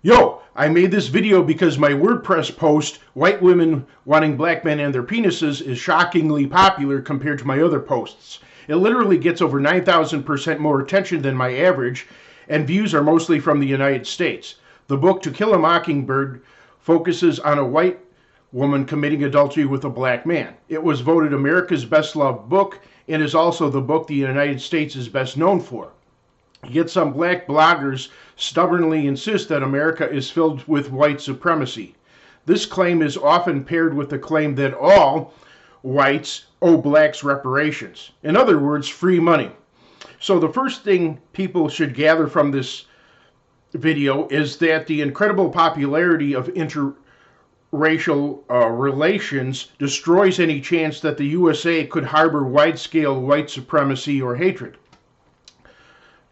Yo, I made this video because my WordPress post, White Women Wanting Black Men and Their Penises, is shockingly popular compared to my other posts. It literally gets over 9,000% more attention than my average, and views are mostly from the United States. The book To Kill a Mockingbird focuses on a white woman committing adultery with a black man. It was voted America's best loved book and is also the book the United States is best known for. Yet some black bloggers stubbornly insist that America is filled with white supremacy. This claim is often paired with the claim that all whites owe blacks reparations. In other words, free money. So the first thing people should gather from this video is that the incredible popularity of interracial relations destroys any chance that the USA could harbor wide-scale white supremacy or hatred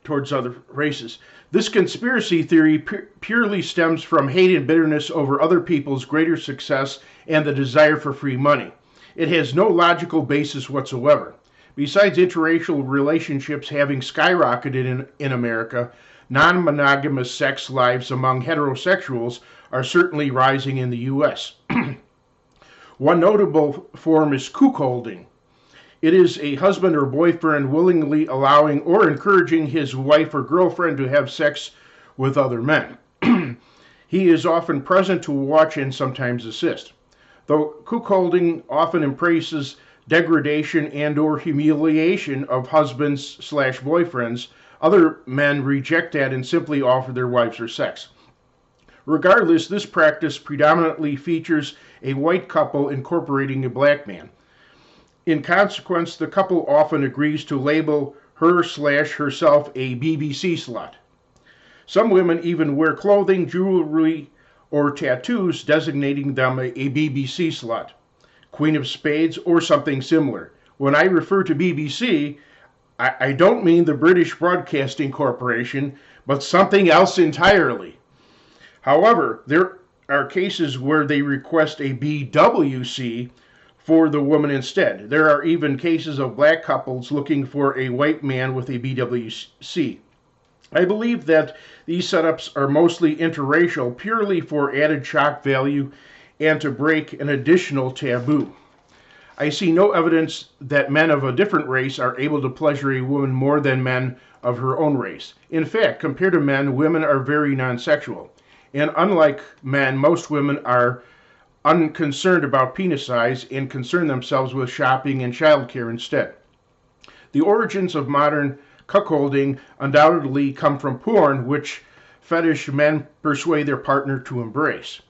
towards other races. This conspiracy theory purely stems from hate and bitterness over other people's greater success and the desire for free money. It has no logical basis whatsoever. Besides interracial relationships having skyrocketed in America, non-monogamous sex lives among heterosexuals are certainly rising in the U.S. One notable form is cuckolding. It is a husband or boyfriend willingly allowing or encouraging his wife or girlfriend to have sex with other men. He is often present to watch and sometimes assist. Though cuckolding often embraces degradation and or humiliation of husbands/boyfriends, other men reject that and simply offer their wives for sex. Regardless, this practice predominantly features a white couple incorporating a black man. In consequence, the couple often agrees to label her/herself a BBC slut. Some women even wear clothing, jewelry, or tattoos designating them a BBC slut, Queen of Spades, or something similar. When I refer to BBC, I don't mean the British Broadcasting Corporation, but something else entirely. However, there are cases where they request a BWC for the woman instead. There are even cases of black couples looking for a white man with a BWC. I believe that these setups are mostly interracial purely for added shock value and to break an additional taboo. I see no evidence that men of a different race are able to pleasure a woman more than men of her own race. In fact, compared to men, women are very non-sexual. And unlike men, most women are unconcerned about penis size and concern themselves with shopping and childcare instead. The origins of modern cuckolding undoubtedly come from porn, which fetish men persuade their partner to embrace.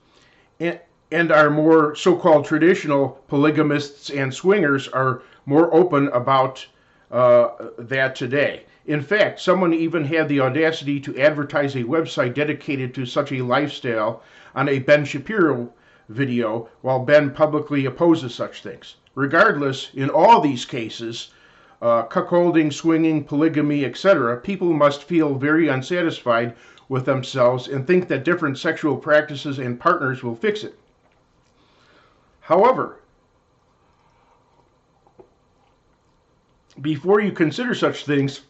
And our more so-called traditional polygamists and swingers are more open about that today. In fact, someone even had the audacity to advertise a website dedicated to such a lifestyle on a Ben Shapiro video, while Ben publicly opposes such things. Regardless, in all these cases, cuckolding, swinging, polygamy, etc., people must feel very unsatisfied with themselves and think that different sexual practices and partners will fix it. However, before you consider such things,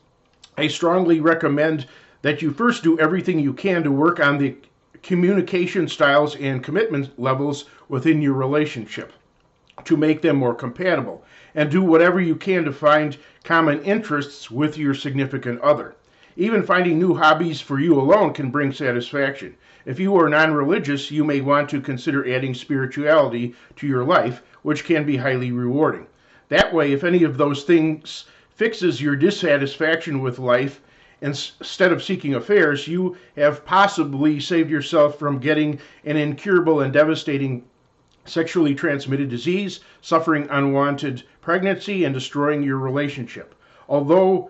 I strongly recommend that you first do everything you can to work on the communication styles and commitment levels within your relationship to make them more compatible, and do whatever you can to find common interests with your significant other. Even finding new hobbies for you alone can bring satisfaction. If you are non-religious, you may want to consider adding spirituality to your life, which can be highly rewarding. That way, if any of those things fixes your dissatisfaction with life, instead of seeking affairs, you have possibly saved yourself from getting an incurable and devastating sexually transmitted disease, suffering unwanted pregnancy, and destroying your relationship. Although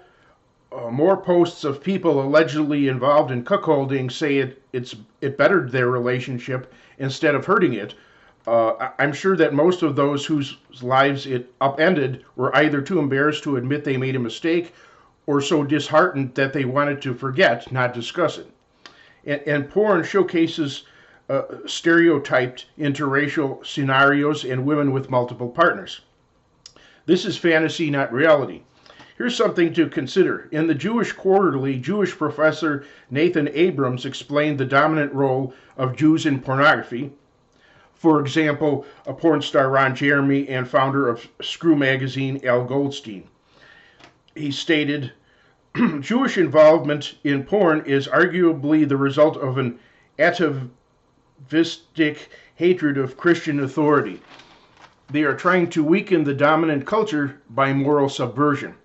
more posts of people allegedly involved in cuckolding say it bettered their relationship instead of hurting it, I'm sure that most of those whose lives it upended were either too embarrassed to admit they made a mistake or so disheartened that they wanted to forget, not discuss it. And porn showcases stereotyped interracial scenarios and women with multiple partners. This is fantasy, not reality. Here's something to consider. In the Jewish Quarterly, Jewish professor Nathan Abrams explained the dominant role of Jews in pornography. For example, a porn star Ron Jeremy and founder of Screw magazine Al Goldstein. He stated, Jewish involvement in porn is arguably the result of an atavistic hatred of Christian authority. They are trying to weaken the dominant culture by moral subversion.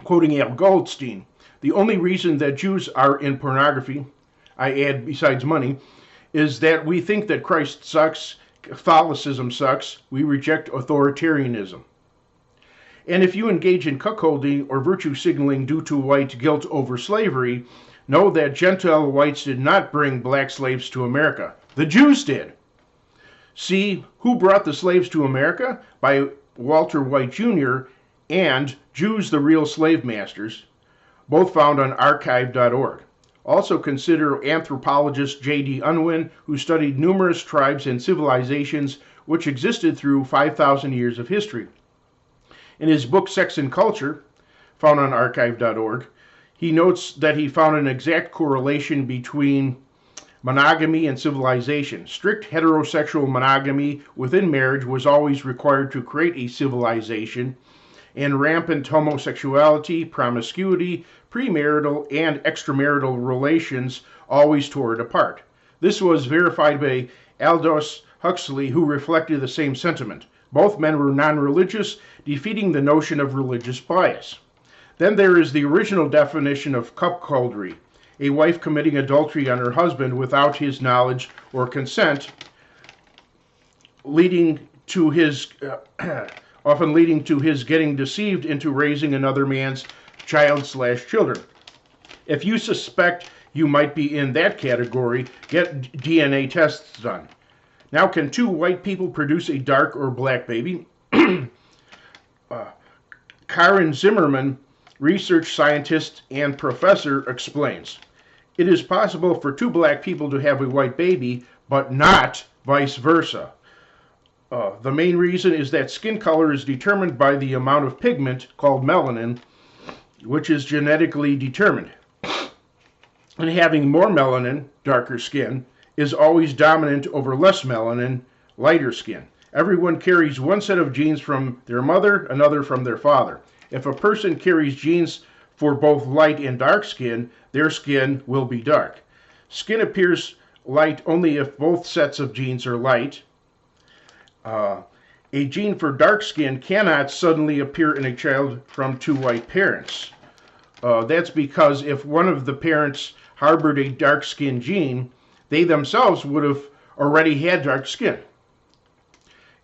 Quoting Al Goldstein, the only reason that Jews are in pornography, I add besides money, is that we think that Christ sucks, Catholicism sucks, we reject authoritarianism. And if you engage in cuckolding or virtue signaling due to white guilt over slavery, know that Gentile whites did not bring black slaves to America. The Jews did. See Who Brought the Slaves to America by Walter White Jr. and Jews the Real Slave Masters, both found on archive.org. Also consider anthropologist J.D. Unwin, who studied numerous tribes and civilizations which existed through 5,000 years of history. In his book Sex and Culture, found on archive.org, he notes that he found an exact correlation between monogamy and civilization. Strict heterosexual monogamy within marriage was always required to create a civilization, and rampant homosexuality, promiscuity, premarital, and extramarital relations always tore it apart. This was verified by Aldous Huxley, who reflected the same sentiment. Both men were non-religious, defeating the notion of religious bias. Then there is the original definition of cuckoldry, a wife committing adultery on her husband without his knowledge or consent, often leading to his getting deceived into raising another man's child/children. If you suspect you might be in that category, get DNA tests done. Now, can two white people produce a dark or black baby? Karen Zimmerman, research scientist and professor, explains. It is possible for two black people to have a white baby, but not vice versa. The main reason is that skin color is determined by the amount of pigment called melanin, which is genetically determined. And having more melanin, darker skin, is always dominant over less melanin, lighter skin. Everyone carries one set of genes from their mother, another from their father. If a person carries genes for both light and dark skin, their skin will be dark. Skin appears light only if both sets of genes are light. A gene for dark skin cannot suddenly appear in a child from two white parents. That's because if one of the parents harbored a dark skin gene, they themselves would have already had dark skin.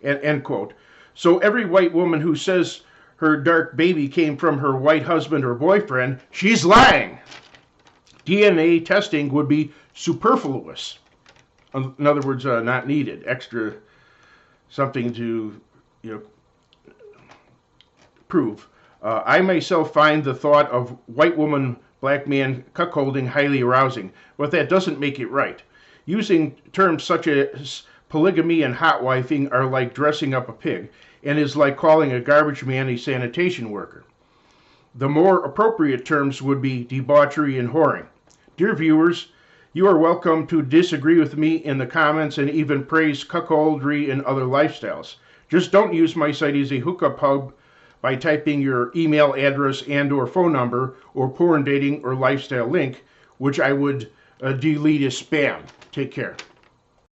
End quote. So every white woman who says her dark baby came from her white husband or boyfriend, she's lying. DNA testing would be superfluous. In other words, not needed. Extra something to, prove. I myself find the thought of white woman, black man cuckolding highly arousing, but that doesn't make it right. Using terms such as polygamy and hotwifing are like dressing up a pig, and is like calling a garbage man a sanitation worker. The more appropriate terms would be debauchery and whoring. Dear viewers, you are welcome to disagree with me in the comments and even praise cuckoldry and other lifestyles. Just don't use my site as a hookup hub by typing your email address and or phone number or porn dating or lifestyle link, which I would delete as spam. Take care.